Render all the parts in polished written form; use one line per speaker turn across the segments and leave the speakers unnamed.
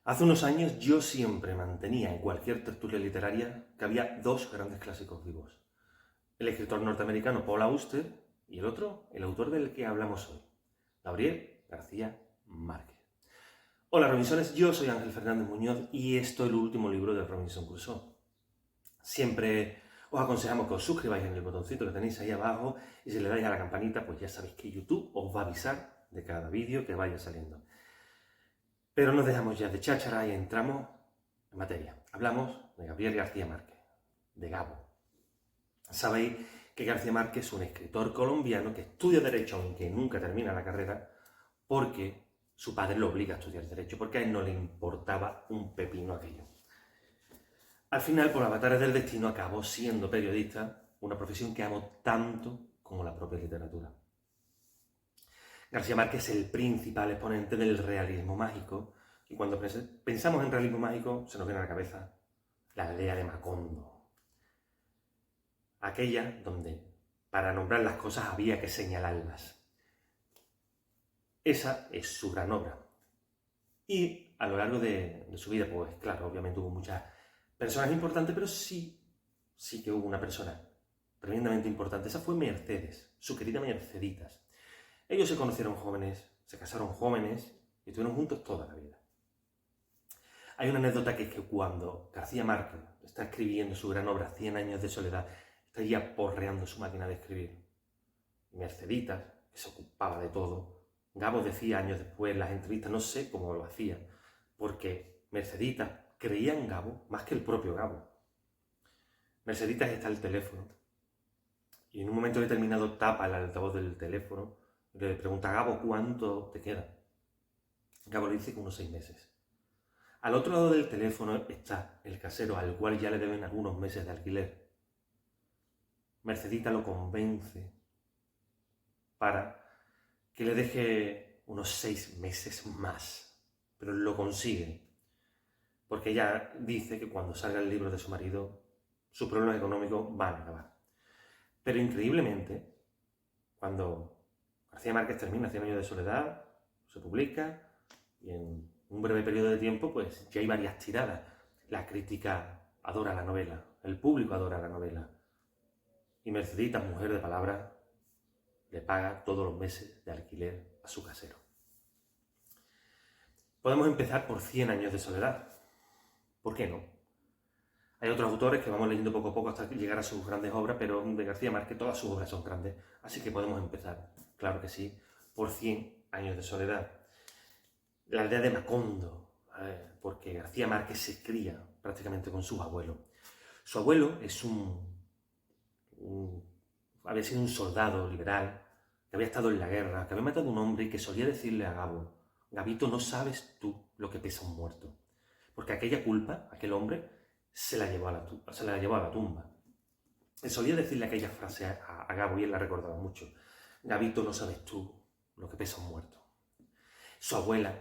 Hace unos años yo siempre mantenía en cualquier tertulia literaria que había dos grandes clásicos vivos. El escritor norteamericano Paul Auster y el otro, el autor del que hablamos hoy, Gabriel García Márquez. Hola Robinsones, yo soy Ángel Fernández Muñoz y esto es el último libro de Robinson Crusoe. Siempre os aconsejamos que os suscribáis en el botoncito que tenéis ahí abajo y si le dais a la campanita pues ya sabéis que YouTube os va a avisar de cada vídeo que vaya saliendo. Pero nos dejamos ya de cháchara y entramos en materia. Hablamos de Gabriel García Márquez, de Gabo. Sabéis que García Márquez es un escritor colombiano que estudia Derecho, aunque nunca termina la carrera, porque su padre lo obliga a estudiar Derecho, porque a él no le importaba un pepino aquello. Al final, por avatares del destino, acabó siendo periodista, una profesión que amo tanto como la propia literatura. García Márquez es el principal exponente del realismo mágico, y cuando pensamos en realismo mágico se nos viene a la cabeza la aldea de Macondo. Aquella donde para nombrar las cosas había que señalarlas. Esa es su gran obra. Y a lo largo de su vida, pues claro, obviamente hubo muchas personas importantes, pero sí que hubo una persona tremendamente importante. Esa fue Mercedes, su querida Merceditas. Ellos se conocieron jóvenes, se casaron jóvenes y estuvieron juntos toda la vida. Hay una anécdota que es que cuando García Márquez está escribiendo su gran obra, 100 años de soledad, está ya porreando su máquina de escribir. Y Merceditas, que se ocupaba de todo, Gabo decía años después en las entrevistas, no sé cómo lo hacía, porque Merceditas creía en Gabo más que el propio Gabo. Merceditas está al teléfono y en un momento determinado tapa el altavoz del teléfono y le pregunta a Gabo cuánto te queda. Gabo le dice que unos 6 meses. Al otro lado del teléfono está el casero al cual ya le deben algunos meses de alquiler. Mercedita lo convence para que le deje unos 6 meses más, pero lo consigue, porque ella dice que cuando salga el libro de su marido, sus problemas económicos van a acabar. Pero increíblemente, cuando García Márquez termina 100 años de soledad, se publica y en un breve periodo de tiempo, pues ya hay varias tiradas. La crítica adora la novela, el público adora la novela. Y Mercedita, mujer de palabra, le paga todos los meses de alquiler a su casero. Podemos empezar por 100 años de soledad. ¿Por qué no? Hay otros autores que vamos leyendo poco a poco hasta llegar a sus grandes obras, pero de García Márquez todas sus obras son grandes. Así que podemos empezar, claro que sí, por 100 años de soledad. La aldea de Macondo, porque García Márquez se cría prácticamente con sus abuelos. Su abuelo es había sido un soldado liberal, que había estado en la guerra, que había matado a un hombre y que solía decirle a Gabo, Gabito, no sabes tú lo que pesa un muerto. Porque aquella culpa, aquel hombre, se la llevó a la tumba. Él solía decirle aquella frase a Gabo y él la recordaba mucho. Gabito, no sabes tú lo que pesa un muerto. Su abuela,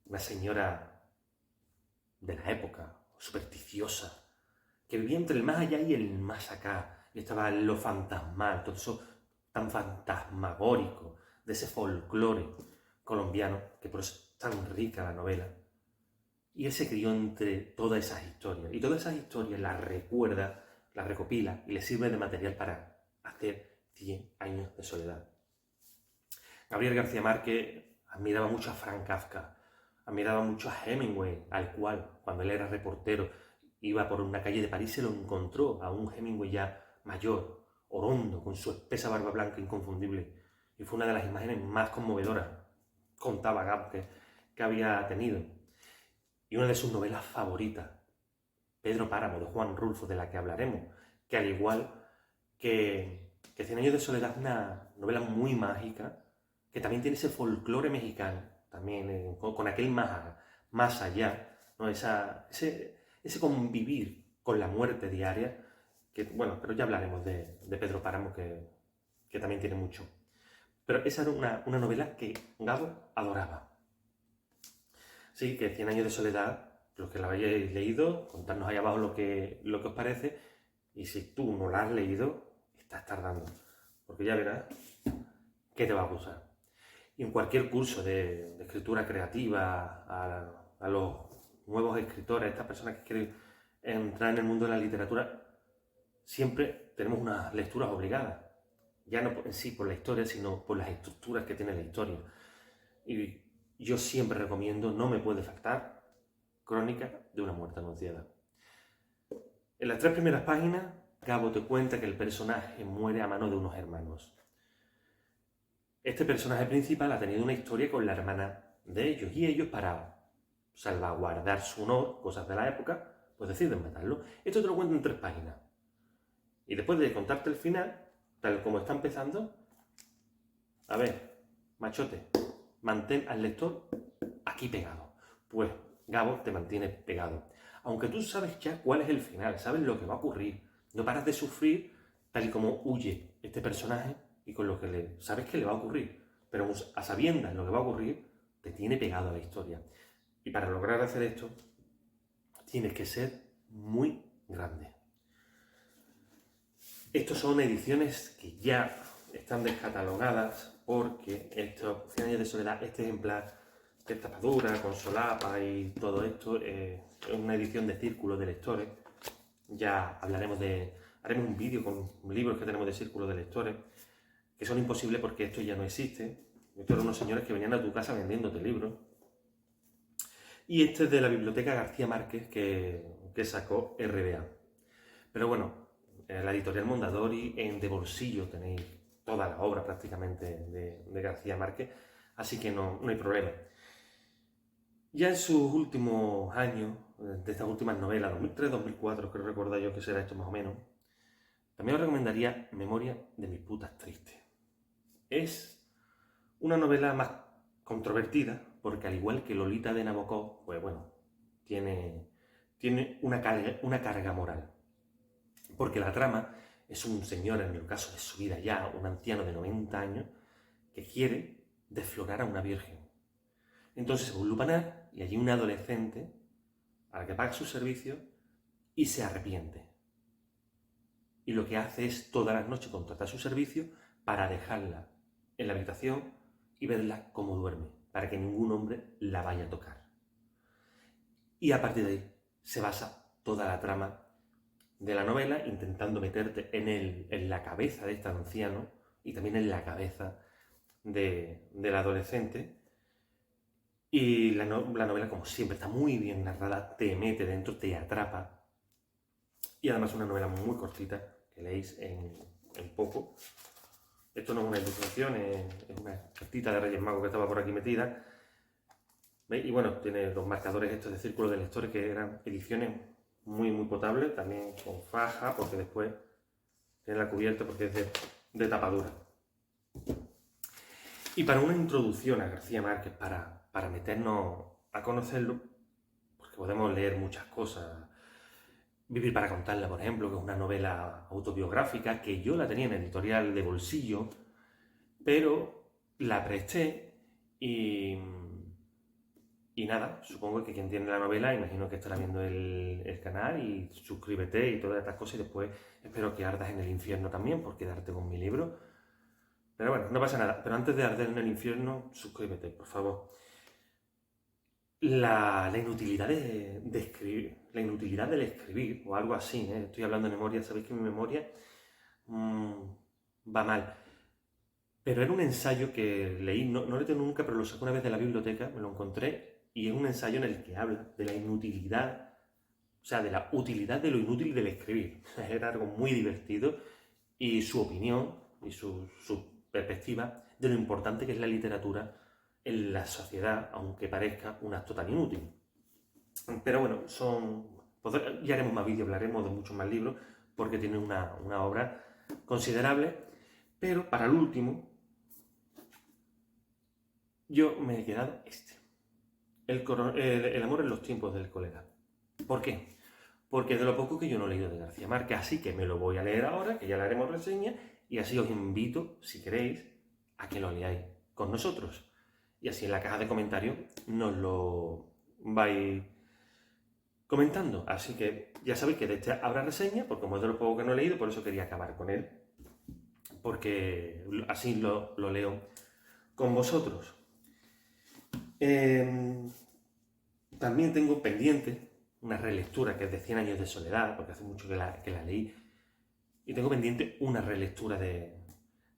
una señora de la época, supersticiosa, que vivía entre el más allá y el más acá, y estaba lo fantasmal, todo eso tan fantasmagórico, de ese folclore colombiano, que por eso es tan rica la novela. Y él se crió entre todas esas historias, y todas esas historias las recuerda, las recopila, y le sirve de material para hacer 100 años de soledad. Gabriel García Márquez admiraba mucho a Franz Kafka, admiraba mucho a Hemingway, al cual, cuando él era reportero, iba por una calle de París, se lo encontró a un Hemingway ya mayor, orondo, con su espesa barba blanca inconfundible. Y fue una de las imágenes más conmovedoras, contaba Gabo, que había tenido. Y una de sus novelas favoritas, Pedro Páramo, de Juan Rulfo, de la que hablaremos, que al igual que Cien años de soledad es una novela muy mágica, que también tiene ese folclore mexicano, también con aquel más allá, ¿no? Ese convivir con la muerte diaria, que bueno, pero ya hablaremos de Pedro Páramo, que también tiene mucho. Pero esa era una novela que Gabo adoraba. Sí, que 100 años de soledad, los que la hayáis leído, contadnos ahí abajo lo que os parece, y si tú no la has leído, estás tardando, porque ya verás que te va a gustar. Y en cualquier curso de escritura creativa, a los nuevos escritores, estas personas que quieren entrar en el mundo de la literatura, siempre tenemos unas lecturas obligadas. Ya no en sí por la historia, sino por las estructuras que tiene la historia. Y yo siempre recomiendo, no me puede faltar, Crónica de una muerte anunciada. En las 3 primeras páginas, Gabo te cuenta que el personaje muere a mano de unos hermanos. Este personaje principal ha tenido una historia con la hermana de ellos, y ellos, para salvaguardar su honor, cosas de la época, pues deciden matarlo. Esto te lo cuento en 3 páginas. Y después de contarte el final, tal como está empezando, a ver, machote, mantén al lector aquí pegado. Pues Gabo te mantiene pegado. Aunque tú sabes ya cuál es el final, sabes lo que va a ocurrir, no paras de sufrir tal y como huye este personaje y con lo que sabes que le va a ocurrir. Pero a sabiendas lo que va a ocurrir, te tiene pegado a la historia. Y para lograr hacer esto, tienes que ser muy grande. Estos son ediciones que ya están descatalogadas porque estos 100 años de soledad, este ejemplar de tapadura, con solapa y todo esto, es una edición de Círculo de Lectores. Ya haremos un vídeo con libros que tenemos de Círculo de Lectores, que son imposibles porque esto ya no existe. Estos eran unos señores que venían a tu casa vendiéndote libros. Y este es de la Biblioteca García Márquez que sacó RBA. Pero bueno, la editorial Mondadori, de bolsillo tenéis toda la obra prácticamente de García Márquez, así que no hay problema. Ya en sus últimos años, de estas últimas novelas, 2003-2004, creo recordar yo que será esto más o menos, también os recomendaría Memoria de mis putas tristes. Es una novela más controvertida, porque al igual que Lolita de Nabokov, pues bueno, tiene una carga moral. Porque la trama es un señor, en el caso de su vida ya, un anciano de 90 años, que quiere desflorar a una virgen. Entonces se va a un lupanar y allí un adolescente a la que paga su servicio y se arrepiente. Y lo que hace es todas las noches contratar su servicio para dejarla en la habitación y verla cómo duerme, para que ningún hombre la vaya a tocar. Y a partir de ahí se basa toda la trama de la novela, intentando meterte en la cabeza de este anciano y también en la cabeza del adolescente. Y la novela, como siempre, está muy bien narrada, te mete dentro, te atrapa. Y además es una novela muy cortita, que leéis en poco. Esto no es una ilustración, es una cartita de Reyes Magos que estaba por aquí metida. ¿Veis? Y bueno, tiene los marcadores estos de Círculo de Lectores, que eran ediciones muy potables, también con faja, porque después tiene la cubierta porque es de tapadura. Y para una introducción a García Márquez, para meternos a conocerlo, porque podemos leer muchas cosas. Vivir para contarla, por ejemplo, que es una novela autobiográfica, que yo la tenía en editorial de bolsillo, pero la presté y nada, supongo que quien tiene la novela, imagino que estará viendo el canal y suscríbete y todas estas cosas, y después espero que ardas en el infierno también por quedarte con mi libro. Pero bueno, no pasa nada. Pero antes de arder en el infierno, suscríbete, por favor. La inutilidad de escribir, la inutilidad del escribir, o algo así, ¿eh? Estoy hablando de memoria, sabéis que mi memoria va mal. Pero era un ensayo que leí, no lo tengo nunca, pero lo saqué una vez de la biblioteca, me lo encontré, y es un ensayo en el que habla de la inutilidad, o sea, de la utilidad de lo inútil del escribir. Era algo muy divertido, y su opinión y su perspectiva de lo importante que es la literatura en la sociedad, aunque parezca un acto tan inútil. Pero bueno, ya haremos más vídeos, hablaremos de muchos más libros, porque tiene una obra considerable, pero para el último, yo me he quedado el amor en los tiempos del cólera. ¿Por qué? Porque es de lo poco que yo no he leído de García Márquez, así que me lo voy a leer ahora, que ya le haremos reseña, y así os invito, si queréis, a que lo leáis con nosotros. Y así en la caja de comentarios nos lo vais comentando. Así que ya sabéis que de este habrá reseña, porque como es de lo poco que no he leído, por eso quería acabar con él. Porque así lo leo con vosotros. También También tengo pendiente una relectura que es de 100 años de soledad, porque hace mucho que la leí, y tengo pendiente una relectura de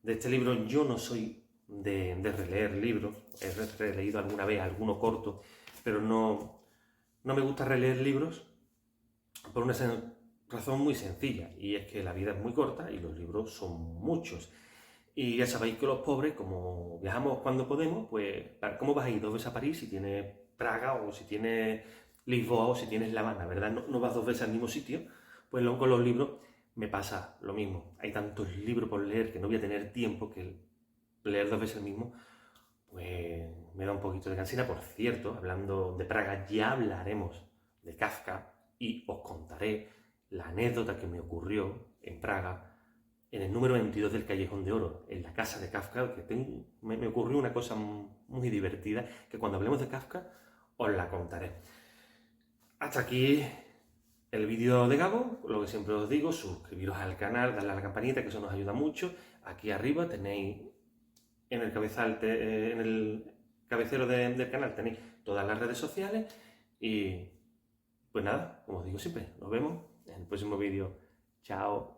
este libro. Yo no soy de releer libros, he releído alguna vez alguno corto, pero no me gusta releer libros por una razón muy sencilla, y es que la vida es muy corta y los libros son muchos. Y ya sabéis que los pobres, como viajamos cuando podemos, pues, ¿cómo vas a ir 2 veces a París si tienes Praga o si tienes Lisboa o si tienes La Habana, ¿verdad? No vas 2 veces al mismo sitio. Pues luego con los libros me pasa lo mismo. Hay tantos libros por leer que no voy a tener tiempo que leer 2 veces el mismo, pues me da un poquito de cansina. Por cierto, hablando de Praga, ya hablaremos de Kafka y os contaré la anécdota que me ocurrió en Praga en el número 22 del Callejón de Oro, en la casa de Kafka, que me ocurrió una cosa muy divertida, que cuando hablemos de Kafka os la contaré. Hasta aquí el vídeo de Gabo. Lo que siempre os digo, suscribiros al canal, darle a la campanita, que eso nos ayuda mucho. Aquí arriba tenéis, en el cabecero del canal, tenéis todas las redes sociales. Y pues nada, como os digo siempre, nos vemos en el próximo vídeo. Chao.